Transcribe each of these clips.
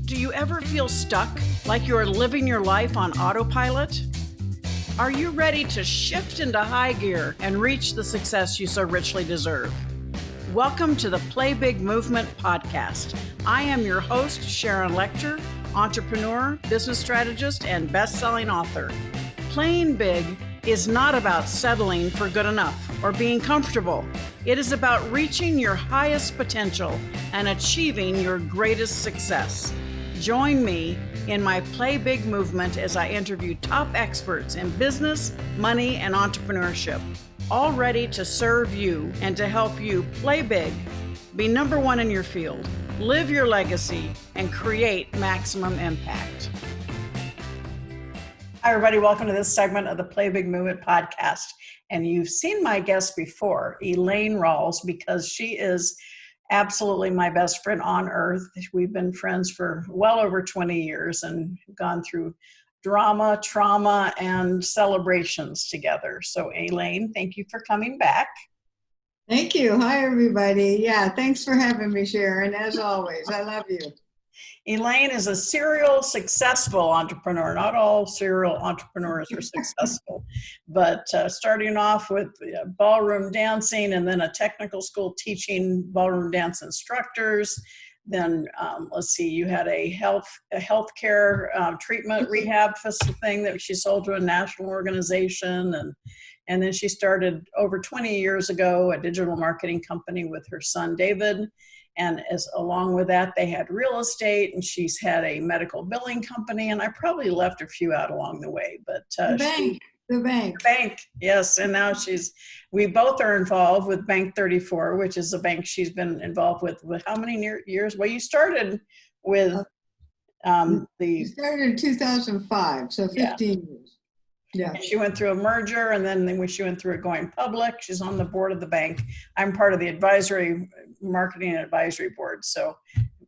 Do you ever feel stuck, like you're living your life on autopilot? Are you ready to shift into high gear and reach the success you so richly deserve? Welcome to the Play Big Movement podcast. I am your host, Sharon Lechter, entrepreneur, business strategist, and best-selling author. Playing big is not about settling for good enough or being comfortable. It is about reaching your highest potential and achieving your greatest success. Join me in my Play Big movement as I interview top experts in business, money, and entrepreneurship, all ready to serve you and to help you play big, be number one in your field, live your legacy, and create maximum impact. Hi, everybody. Welcome to this segment of the Play Big Movement podcast. And you've seen my guest before, Elaine Ralls, because she is absolutely my best friend on earth. We've been friends for well over 20 years and gone through drama, trauma, and celebrations together. So Elaine, thank you for coming back. Thank you. Hi, everybody. Yeah, thanks for having me, Sharon. As always, I love you. Elaine is a serial successful entrepreneur. Not all serial entrepreneurs are successful, but starting off with ballroom dancing and then a technical school teaching ballroom dance instructors. Then let's see, you had a healthcare treatment rehab thing that she sold to a national organization, and then she started over 20 years ago a digital marketing company with her son David. And along with that, they had real estate, and she's had a medical billing company, and I probably left a few out along the way. But the bank, yes. And now we both are involved with Bank 34, which is a bank she's been involved with how many years? Well, you started with You started in 2005, so 15 years. Yeah. And she went through a merger, and then when she went through it going public, she's on the board of the bank. I'm part of the marketing and advisory board. So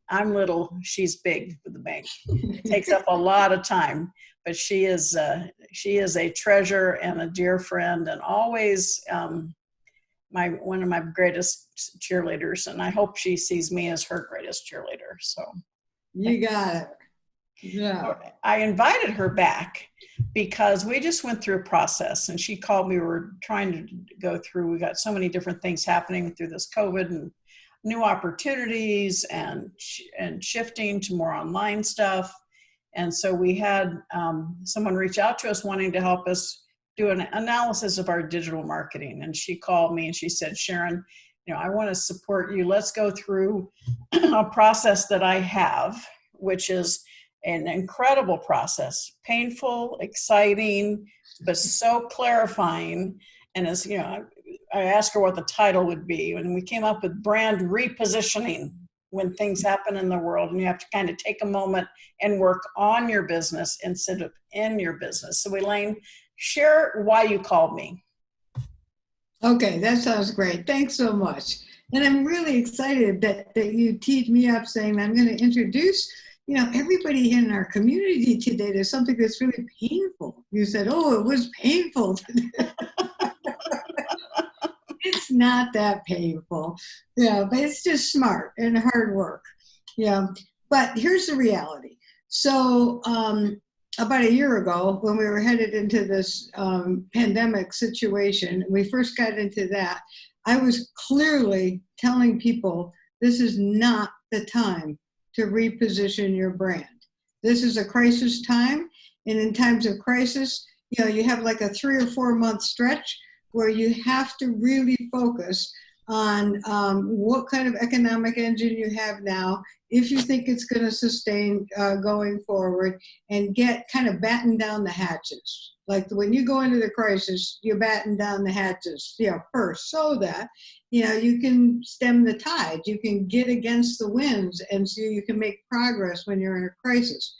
I'm little, she's big with the bank. It takes up a lot of time, but she is a treasure and a dear friend, and always one of my greatest cheerleaders. And I hope she sees me as her greatest cheerleader. So you got it. Yeah. I invited her back because we just went through a process, and she called me. We were trying to go through, we got so many different things happening through this COVID and new opportunities and shifting to more online stuff. And so we had someone reach out to us wanting to help us do an analysis of our digital marketing. And she called me and she said, Sharon, I want to support you. Let's go through a process that I have, which is an incredible process, painful, exciting, but so clarifying. And as I asked her what the title would be, and we came up with brand repositioning. When things happen in the world and you have to kind of take a moment and work on your business instead of in your business. So Elaine, share why you called me. Okay, that sounds great. Thanks so much. And I'm really excited that you teed me up saying I'm going to introduce everybody in our community today to something that's really painful. You said, oh, it was painful. It's not that painful. Yeah, but it's just smart and hard work. Yeah, but here's the reality. So about a year ago, when we were headed into this pandemic situation, we first got into that, I was clearly telling people this is not the time to reposition your brand. This is a crisis time, and in times of crisis, you have like a 3 or 4 month stretch where you have to really focus on what kind of economic engine you have now, if you think it's going to sustain going forward, and batten down the hatches. Like when you go into the crisis, you batten down the hatches, first, so that you can stem the tide, you can get against the winds, and so you can make progress when you're in a crisis.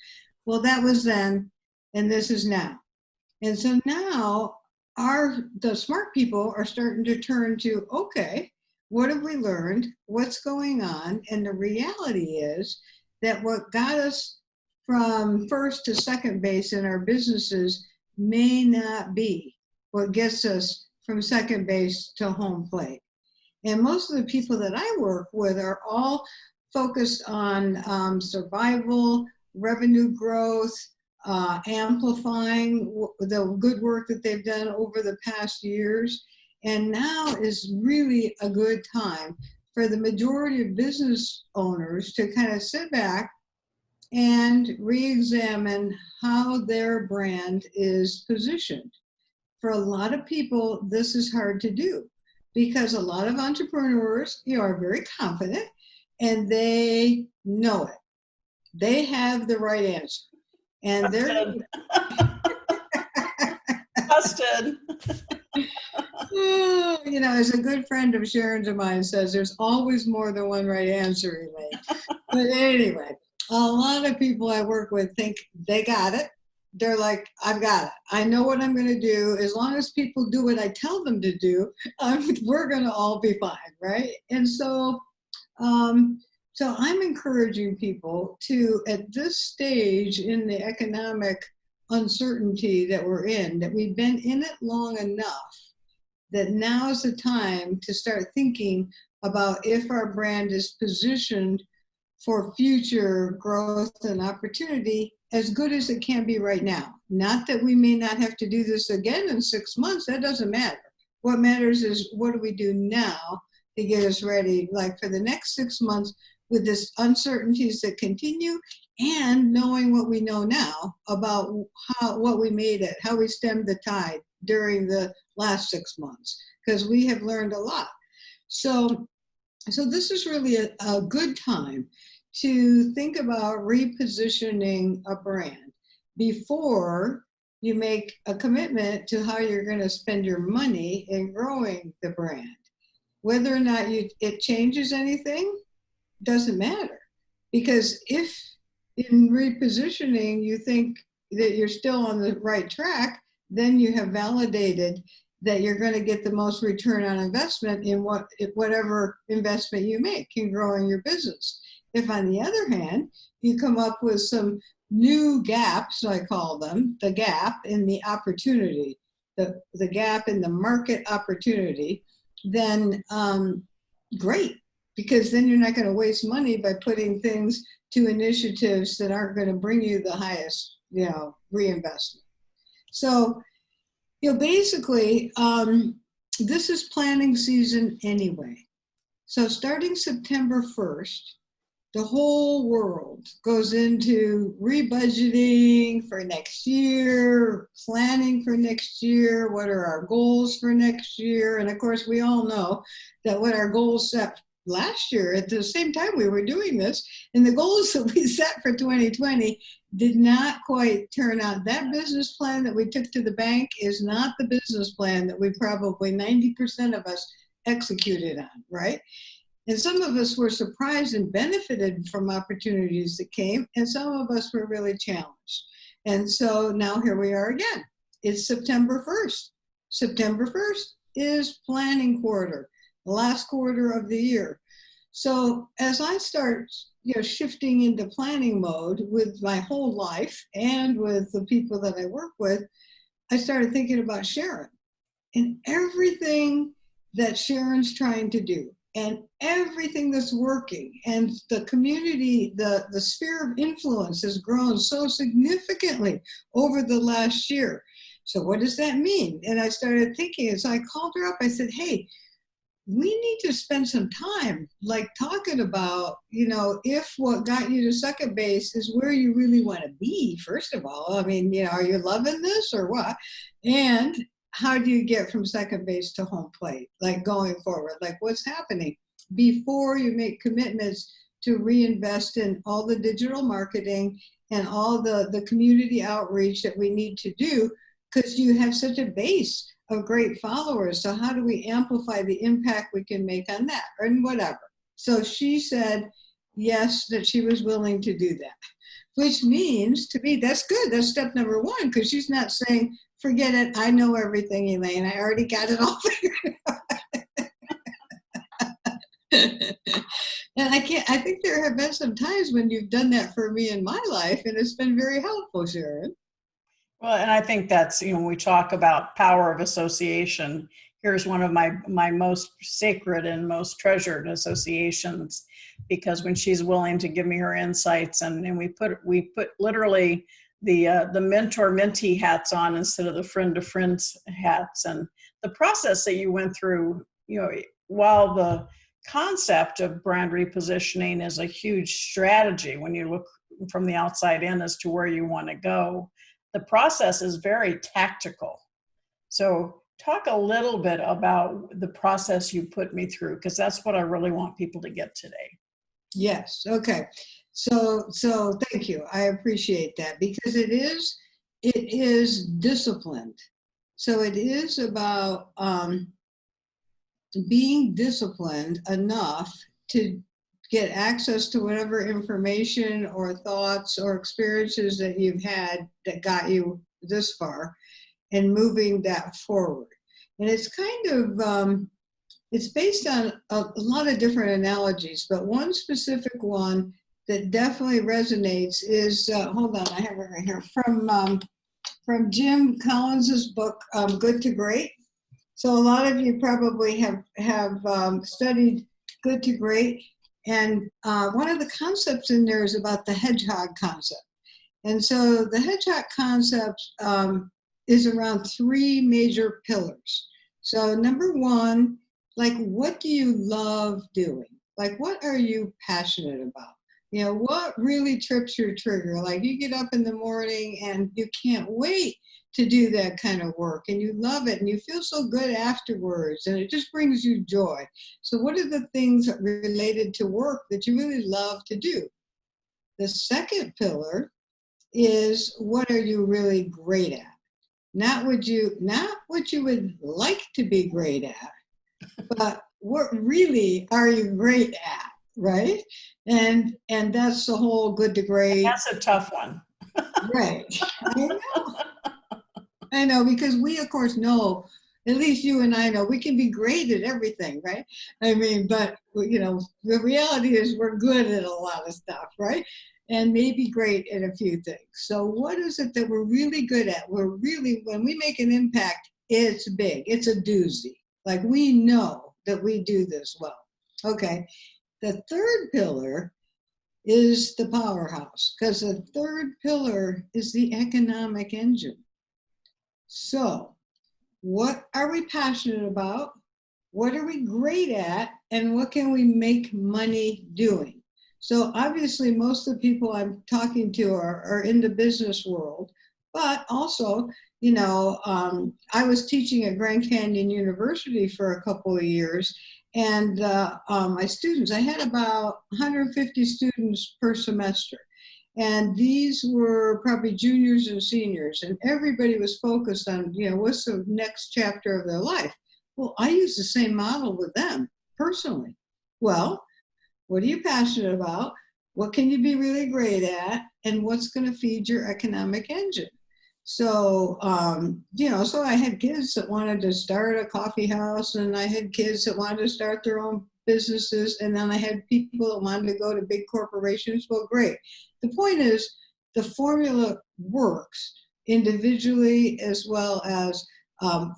Well, that was then, and this is now. And so now the smart people are starting to turn to, okay, what have we learned? What's going on? And the reality is that what got us from first to second base in our businesses may not be what gets us from second base to home plate. And most of the people that I work with are all focused on survival, revenue growth, amplifying the good work that they've done over the past years. And now is really a good time for the majority of business owners to kind of sit back and re-examine how their brand is positioned. For a lot of people, this is hard to do because a lot of entrepreneurs, are very confident and they know it. They have the right answer. And they're busted. As a good friend of Sharon's of mine says, there's always more than one right answer, Elaine. But anyway, a lot of people I work with think they got it. They're like, I've got it. I know what I'm going to do. As long as people do what I tell them to do, we're going to all be fine, right? And so I'm encouraging people to, at this stage in the economic uncertainty that we're in, that we've been in it long enough, that now is the time to start thinking about if our brand is positioned for future growth and opportunity as good as it can be right now. Not that we may not have to do this again in 6 months, that doesn't matter. What matters is what do we do now to get us ready, like for the next 6 months with this uncertainties that continue and knowing what we know now about what we made it, how we stemmed the tide during the last 6 months, because we have learned a lot. So this is really a good time to think about repositioning a brand before you make a commitment to how you're going to spend your money in growing the brand. Whether or not it changes anything doesn't matter, because if in repositioning you think that you're still on the right track, then you have validated that you're going to get the most return on investment in whatever investment you make in growing your business. If on the other hand, you come up with some new gaps, I call them, the gap in the opportunity, the gap in the market opportunity, then great, because then you're not going to waste money by putting things to initiatives that aren't going to bring you the highest, reinvestment. So, basically, this is planning season anyway. So starting September 1st, the whole world goes into rebudgeting for next year, planning for next year, what are our goals for next year. And of course, we all know that what our goals set last year at the same time we were doing this, and the goals that we set for 2020 did not quite turn out. That business plan that we took to the bank is not the business plan that we probably 90% of us executed on, right? And some of us were surprised and benefited from opportunities that came, and some of us were really challenged. And so now here we are again. It's September 1st. September 1st is planning quarter, the last quarter of the year. So as I start shifting into planning mode with my whole life and with the people that I work with, I started thinking about Sharon and everything that Sharon's trying to do and everything that's working, and the community, the sphere of influence has grown so significantly over the last year. So what does that mean? And I started thinking, as I called her up, I said, hey, we need to spend some time talking about, if what got you to second base is where you really want to be, first of all. I mean, are you loving this or what? And how do you get from second base to home plate, going forward, what's happening before you make commitments to reinvest in all the digital marketing and all the community outreach that we need to do, because you have such a base of great followers. So how do we amplify the impact we can make on that and whatever? So she said, yes, that she was willing to do that, which means to me, that's good. That's step number one, because she's not saying, forget it, I know everything, Elaine. I already got it all figured out. And I think there have been some times when you've done that for me in my life, and it's been very helpful, Sharon. Well, and I think that's, when we talk about power of association, here's one of my most sacred and most treasured associations because when she's willing to give me her insights, and we put literally the mentor mentee hats on instead of the friend to friends hats. And the process that you went through, while the concept of brand repositioning is a huge strategy when you look from the outside in as to where you want to go, the process is very tactical. So talk a little bit about the process you put me through, because that's what I really want people to get today. Yes. Okay. So thank you. I appreciate that, because it is disciplined. So it is about being disciplined enough to get access to whatever information or thoughts or experiences that you've had that got you this far, and moving that forward. And it's kind of, it's based on a lot of different analogies, but one specific one that definitely resonates is, hold on, I have it right here, from Jim Collins's book, Good to Great. So a lot of you probably have studied Good to Great. And one of the concepts in there is about the hedgehog concept. And so the hedgehog concept is around three major pillars. So number one, like, what do you love doing? Like, what are you passionate about? What really trips your trigger? Like, you get up in the morning and you can't wait to do that kind of work, and you love it, and you feel so good afterwards, and it just brings you joy. So what are the things related to work that you really love to do? The second pillar is, what are you really great at? Not what you would like to be great at, but what really are you great at, right? And that's the whole Good to Great. That's a tough one. Right. I know, because we, of course, know, at least you and I know, we can be great at everything, right? I mean, but, the reality is we're good at a lot of stuff, right? And maybe great at a few things. So what is it that we're really good at? When we make an impact, it's big. It's a doozy. Like, we know that we do this well. Okay. The third pillar is the powerhouse, because the third pillar is the economic engine. So what are we passionate about? What are we great at? And what can we make money doing? So obviously, most of the people I'm talking to are in the business world, but also, I was teaching at Grand Canyon University for a couple of years, and my students, I had about 150 students per semester. And these were probably juniors and seniors, and everybody was focused on, what's the next chapter of their life? Well, I use the same model with them personally. Well, what are you passionate about? What can you be really great at? And what's going to feed your economic engine? So, so I had kids that wanted to start a coffee house, and I had kids that wanted to start their own businesses, and then I had people that wanted to go to big corporations. Well, great. The point is, the formula works individually as well as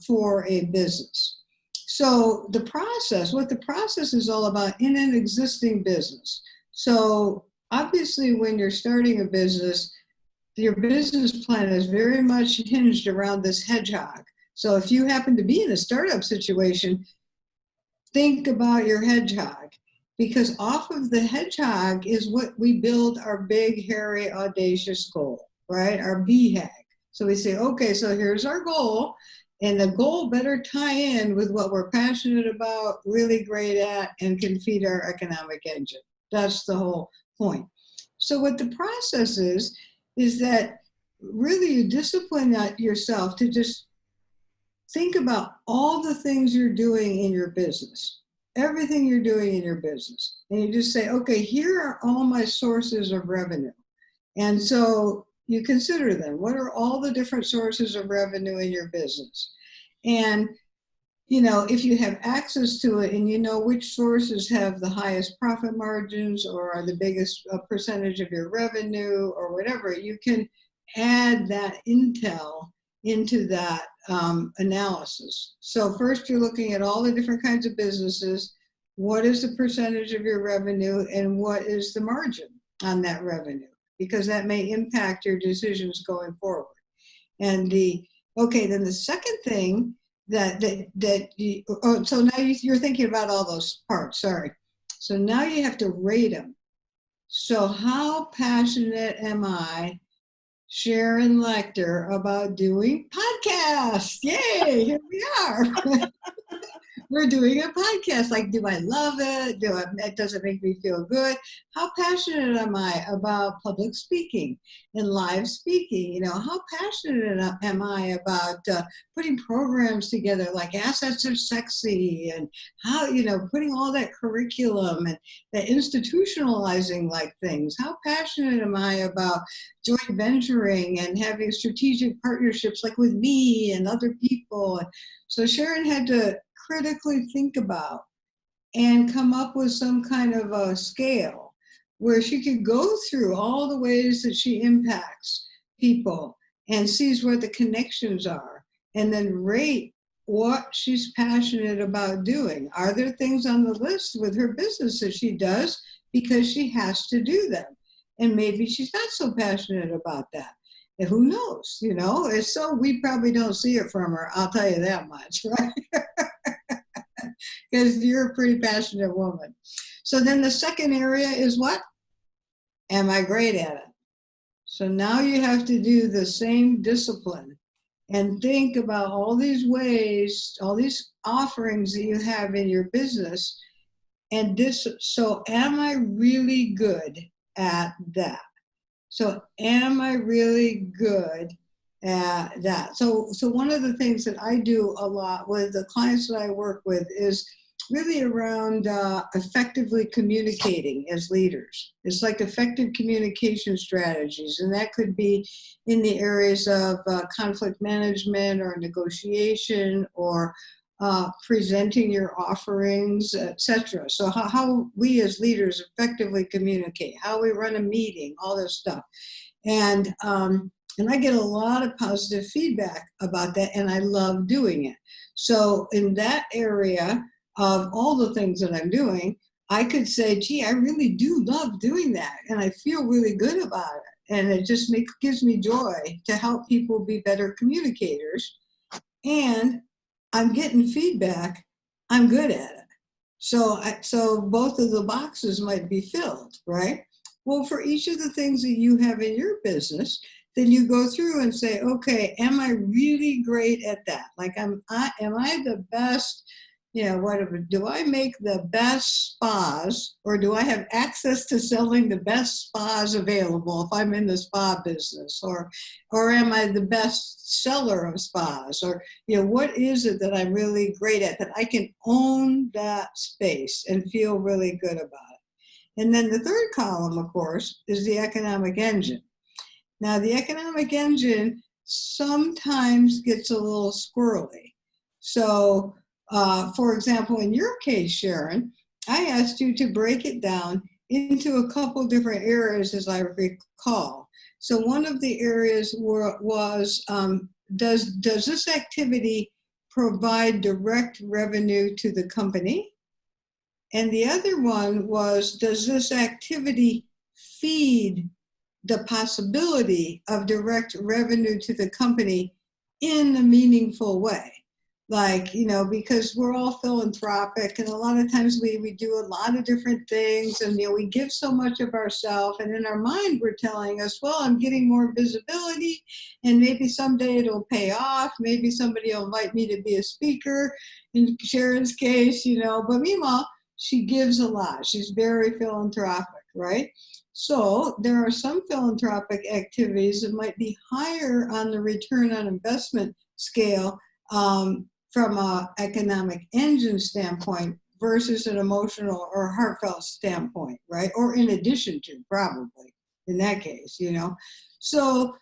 for a business. So what the process is all about in an existing business. So obviously, when you're starting a business, your business plan is very much hinged around this hedgehog. So if you happen to be in a startup situation, think about your hedgehog, because off of the hedgehog is what we build our big, hairy, audacious goal, right? Our BHAG. So we say, okay, so here's our goal, and the goal better tie in with what we're passionate about, really great at, and can feed our economic engine. That's the whole point. So what the process is that really you discipline yourself to just think about all the things you're doing in your business, everything you're doing in your business. And you just say, okay, here are all my sources of revenue. And so you consider them. What are all the different sources of revenue in your business? And, if you have access to it and you know which sources have the highest profit margins or are the biggest percentage of your revenue or whatever, you can add that intel into that analysis. So first you're looking at all the different kinds of businesses. what is the percentage of your revenue and what is the margin on that revenue? Because that may impact your decisions going forward. And then the second thing so now you're thinking about all those parts, sorry. So now you have to rate them. So how passionate am I, Sharon Lechter, about doing podcasts? Yay, here we are. We're doing a podcast. Like, do I love it? Does it make me feel good? How passionate am I about public speaking and live speaking? You know, how passionate am I about putting programs together like Assets Are Sexy, and how, you know, putting all that curriculum and the institutionalizing like things? How passionate am I about joint venturing and having strategic partnerships like with me and other people? So Sharon had to critically think about and come up with some kind of a scale where she could go through all the ways that she impacts people and sees where the connections are, and then rate what she's passionate about doing. Are there things on the list with her business that she does because she has to do them? And maybe she's not so passionate about that. And who knows, you know? And so we probably don't see it from her, I'll tell you that much, right? Because you're a pretty passionate woman. So then the second area is what? Am I great at it? So now you have to do the same discipline and think about all these ways, all these offerings that you have in your business. And so am I really good at that? So am I really good at that? So one of the things that I do a lot with the clients that I work with is really around effectively communicating as leaders. It's like effective communication strategies, and that could be in the areas of conflict management or negotiation or presenting your offerings, etc. So how we as leaders effectively communicate, how we run a meeting, all this stuff. And I get a lot of positive feedback about that, and I love doing it. So in that area of all the things that I'm doing, I could say, gee, I really do love doing that, and I feel really good about it. And it just gives me joy to help people be better communicators. And I'm getting feedback, I'm good at it. So both of the boxes might be filled, right? Well, for each of the things that you have in your business, then you go through and say, okay, am I really great at that? Like, am I the best? You know, whatever, do I make the best spas, or do I have access to selling the best spas available if I'm in the spa business, or am I the best seller of spas, or, you know, what is it that I'm really great at that I can own that space and feel really good about it? And then the third column, of course, is the economic engine. Now, the economic engine sometimes gets a little squirrely. So, for example, in your case, Sharon, I asked you to break it down into a couple different areas, as I recall. So one of the areas was, does this activity provide direct revenue to the company? And the other one was, does this activity feed the possibility of direct revenue to the company in a meaningful way? Like, you know, because we're all philanthropic, and a lot of times we do a lot of different things, and, you know, we give so much of ourselves, and in our mind we're telling us, well, I'm getting more visibility, and maybe someday it'll pay off, maybe somebody will invite me to be a speaker in Sharon's case, you know, but meanwhile, she gives a lot. She's very philanthropic, right? So there are some philanthropic activities that might be higher on the return on investment scale from an economic engine standpoint versus an emotional or heartfelt standpoint, right? Or in addition to, probably, in that case, you know. So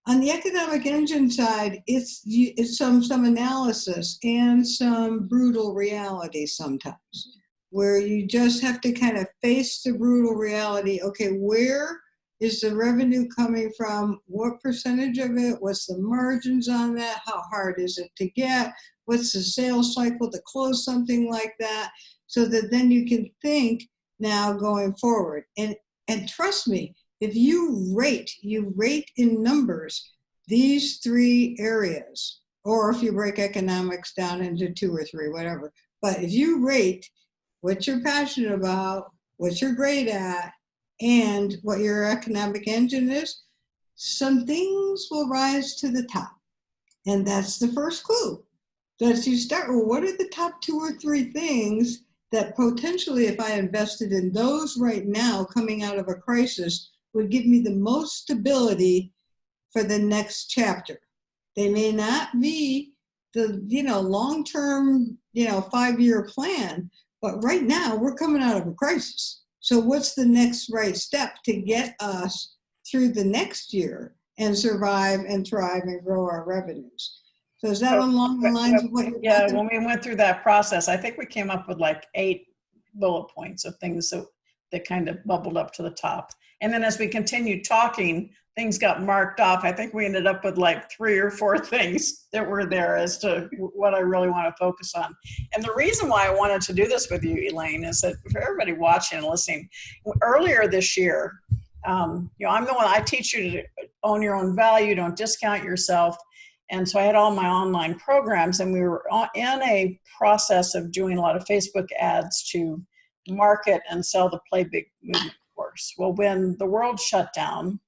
on the economic engine side, it's some analysis and some brutal reality sometimes, where you just have to kind of face the brutal reality. Okay, where is the revenue coming from? What percentage of it? What's the margins on that? How hard is it to get? What's the sales cycle to close something like that? so that then you can think now going forward. And trust me, if you rate in numbers these 3 areas, or if you break economics down into 2 or 3, whatever. But if you rate what you're passionate about, what you're great at, and what your economic engine is, some things will rise to the top. And that's the first clue. That you start, well, what are the top 2 or 3 things that potentially, if I invested in those right now, coming out of a crisis, would give me the most stability for the next chapter. They may not be the, long-term, 5-year plan, but right now we're coming out of a crisis. So what's the next right step to get us through the next year and survive and thrive and grow our revenues? So is that along the lines of what you're Yeah, when we went through that process, I think we came up with like 8 bullet points of things that kind of bubbled up to the top. And then as we continued talking, things got marked off. I think we ended up with like 3 or 4 things that were there as to what I really want to focus on. And the reason why I wanted to do this with you, Elaine, is that for everybody watching and listening, earlier this year, I'm the one, I teach you to own your own value, don't discount yourself. And so I had all my online programs, and we were in a process of doing a lot of Facebook ads to market and sell the Play Big movement course. Well, when the world shut down,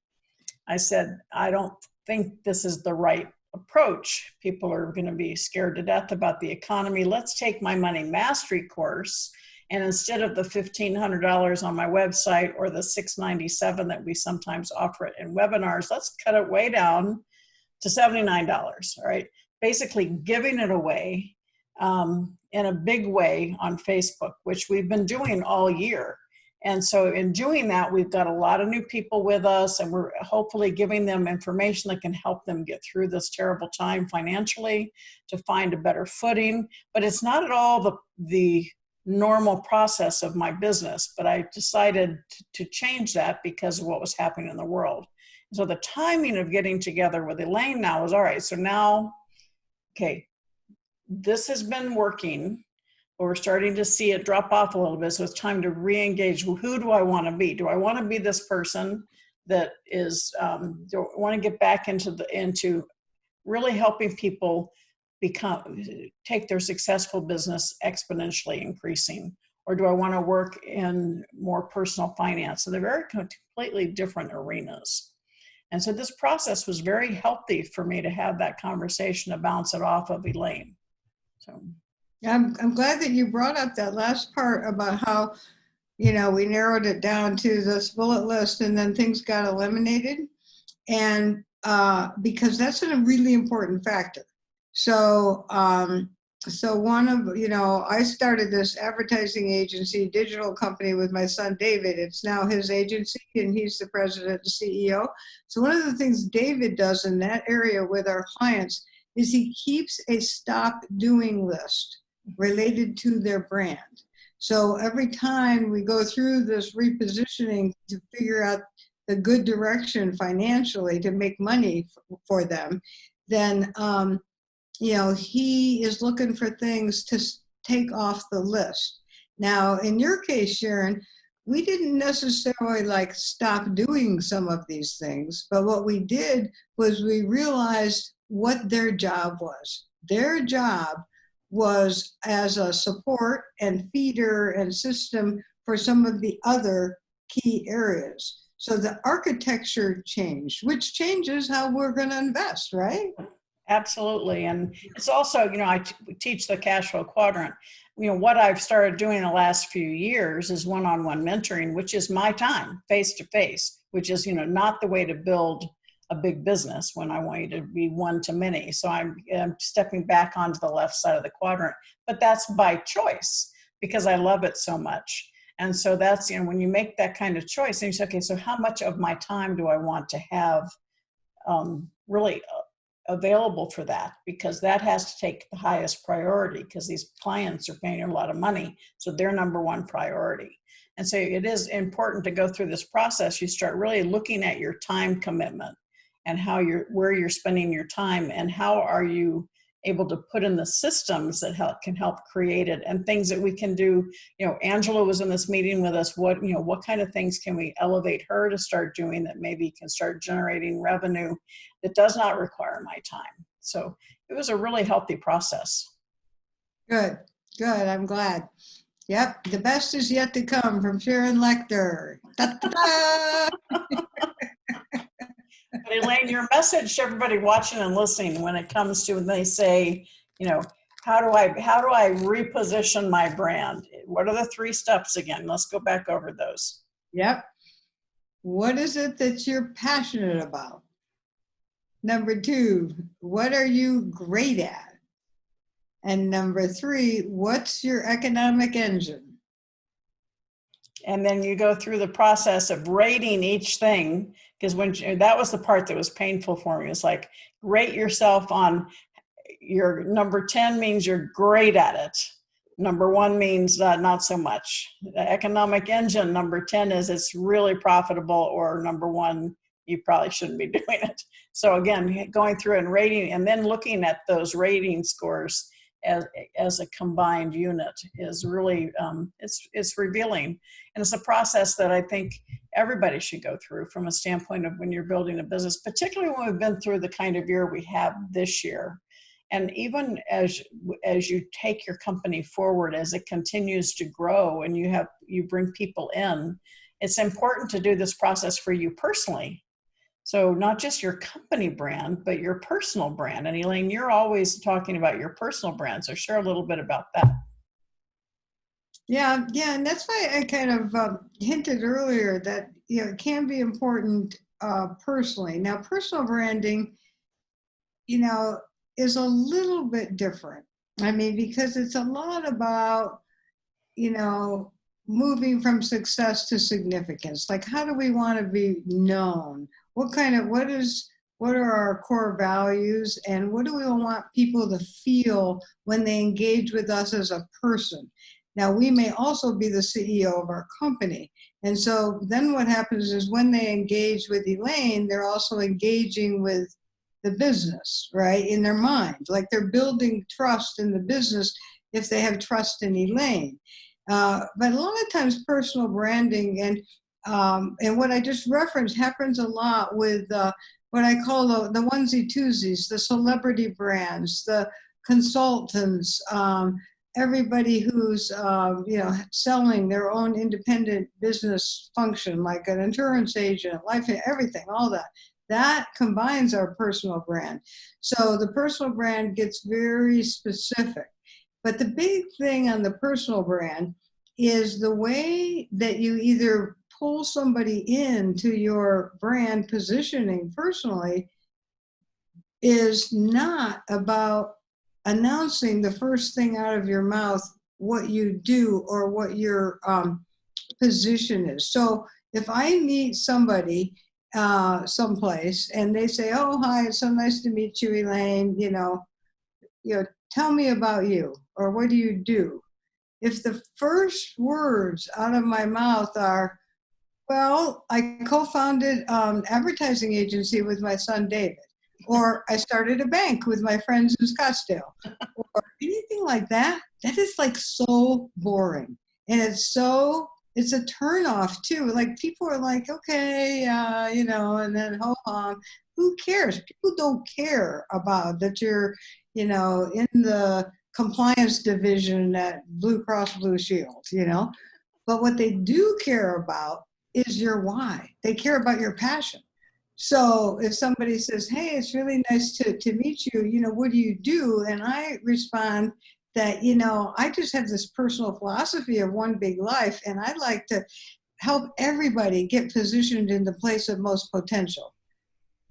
I said, I don't think this is the right approach. People are going to be scared to death about the economy. Let's take my money mastery course, and instead of the $1,500 on my website or the $697 that we sometimes offer it in webinars, let's cut it way down to $79, all right? Basically giving it away in a big way on Facebook, which we've been doing all year. And so in doing that, we've got a lot of new people with us, and we're hopefully giving them information that can help them get through this terrible time financially, to find a better footing. But it's not at all the normal process of my business, but I decided to change that because of what was happening in the world. So the timing of getting together with Elaine now is, all right, so now, okay, this has been working, but we're starting to see it drop off a little bit. So it's time to re-engage. Who do I want to be? Do I want to be this person that is, do I want to get back into really helping people take their successful business exponentially increasing? Or do I want to work in more personal finance? So they're very completely different arenas. And so this process was very healthy for me to have that conversation to bounce it off of Elaine. So I'm glad that you brought up that last part about how, we narrowed it down to this bullet list and then things got eliminated. And because that's a really important factor. So, one of, I started this advertising agency, digital company with my son, David. It's now his agency, and he's the president and CEO. So one of the things David does in that area with our clients is he keeps a stop doing list related to their brand. So every time we go through this repositioning to figure out the good direction financially to make money for them, then, he is looking for things to take off the list. Now, in your case, Sharon, we didn't necessarily stop doing some of these things, but what we did was we realized what their job was. Their job was as a support and feeder and system for some of the other key areas. So the architecture changed, which changes how we're going to invest, right? Absolutely. And it's also, I teach the cash flow quadrant. What I've started doing the last few years is one-on-one mentoring, which is my time, face-to-face, which is, not the way to build a big business when I want you to be one-to-many. So I'm stepping back onto the left side of the quadrant, but that's by choice because I love it so much. And so that's, when you make that kind of choice, and you say, okay, so how much of my time do I want to have really available for that? Because that has to take the highest priority, because these clients are paying a lot of money. So they're number one priority. And so it is important to go through this process. You start really looking at your time commitment and where you're spending your time, and how are you able to put in the systems that can help create it, and things that we can do. Angela was in this meeting with us. What kind of things can we elevate her to start doing that maybe can start generating revenue that does not require my time? So it was a really healthy process. Good. I'm glad. Yep. The best is yet to come from Sharon Lechter. Da, da, da. But Elaine, your message to everybody watching and listening when it comes to when they say, how do I reposition my brand? What are the 3 steps again? Let's go back over those. Yep. What is it that you're passionate about? Number 2, what are you great at? And number 3, what's your economic engine? And then you go through the process of rating each thing, because that was the part that was painful for me. It's like, rate yourself on your number 10 means you're great at it. Number 1 means not so much. The economic engine, number 10 is it's really profitable, or number 1, you probably shouldn't be doing it. So again, going through and rating, and then looking at those rating scores as a combined unit is really, it's revealing. And it's a process that I think everybody should go through from a standpoint of when you're building a business, particularly when we've been through the kind of year we have this year. And even as you take your company forward, as it continues to grow and you bring people in, it's important to do this process for you personally. So not just your company brand, but your personal brand. And Elaine, you're always talking about your personal brand. So share a little bit about that. Yeah. And that's why I kind of hinted earlier that it can be important personally. Now, personal branding, is a little bit different. I mean, because it's a lot about, moving from success to significance. Like, how do we want to be known? What are our core values, and what do we want people to feel when they engage with us as a person? Now, we may also be the CEO of our company. And so then what happens is when they engage with Elaine, they're also engaging with the business, right? In their mind, like they're building trust in the business if they have trust in Elaine. But a lot of times personal branding and what I just referenced happens a lot with what I call the onesie twosies, the celebrity brands, the consultants, everybody who's selling their own independent business function, like an insurance agent, life, everything, all that. That combines our personal brand. So the personal brand gets very specific. But the big thing on the personal brand is the way that you either pull somebody into your brand positioning personally is not about announcing the first thing out of your mouth what you do or what your position is. So if I meet somebody someplace and they say, "Oh, hi, it's so nice to meet you, Elaine, tell me about you," or "What do you do?" If the first words out of my mouth are, "Well, I co-founded an advertising agency with my son David," or "I started a bank with my friends in Scottsdale," or anything like that, that is like so boring. And it's a turnoff too. Like people are like, "Okay, and then hold on." Who cares? People don't care about that you're, in the compliance division at Blue Cross Blue Shield, But what they do care about is your why. They care about your passion. So if somebody says, "Hey, it's really nice to meet you, what do you do?" And I respond that, I just have this personal philosophy of one big life, and I'd like to help everybody get positioned in the place of most potential.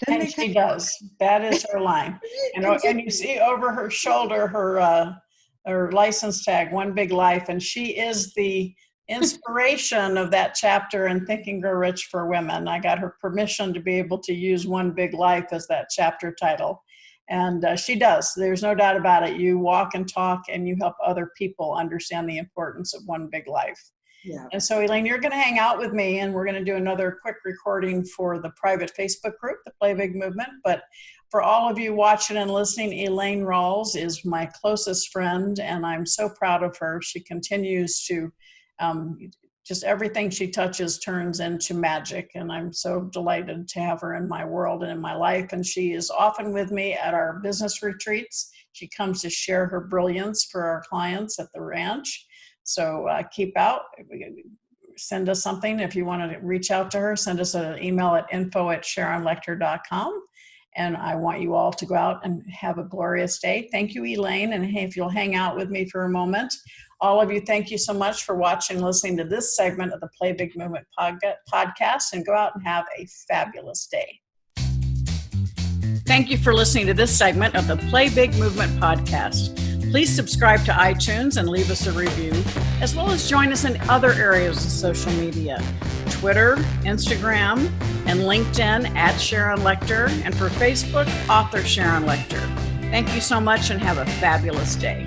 Then and she does. That is her line. And you see over her shoulder her license tag, One Big Life, and she is the inspiration of that chapter in Think and Grow Rich for Women. I got her permission to be able to use One Big Life as that chapter title. And she does. There's no doubt about it. You walk and talk and you help other people understand the importance of one big life. Yeah. And so, Elaine, you're going to hang out with me, and we're going to do another quick recording for the private Facebook group, the Play Big Movement. But for all of you watching and listening, Elaine Ralls is my closest friend, and I'm so proud of her. She continues to, just everything she touches turns into magic, and I'm so delighted to have her in my world and in my life. And she is often with me at our business retreats. She comes to share her brilliance for our clients at the ranch. So keep out. Send us something. If you want to reach out to her, send us an email at info@sharonlechter.com. And I want you all to go out and have a glorious day. Thank you, Elaine. And hey, if you'll hang out with me for a moment, all of you, thank you so much for watching and listening to this segment of the Play Big Movement podcast, and go out and have a fabulous day. Thank you for listening to this segment of the Play Big Movement podcast. Please subscribe to iTunes and leave us a review, as well as join us in other areas of social media, Twitter, Instagram, and LinkedIn @Sharon Lechter, and for Facebook, author Sharon Lechter. Thank you so much and have a fabulous day.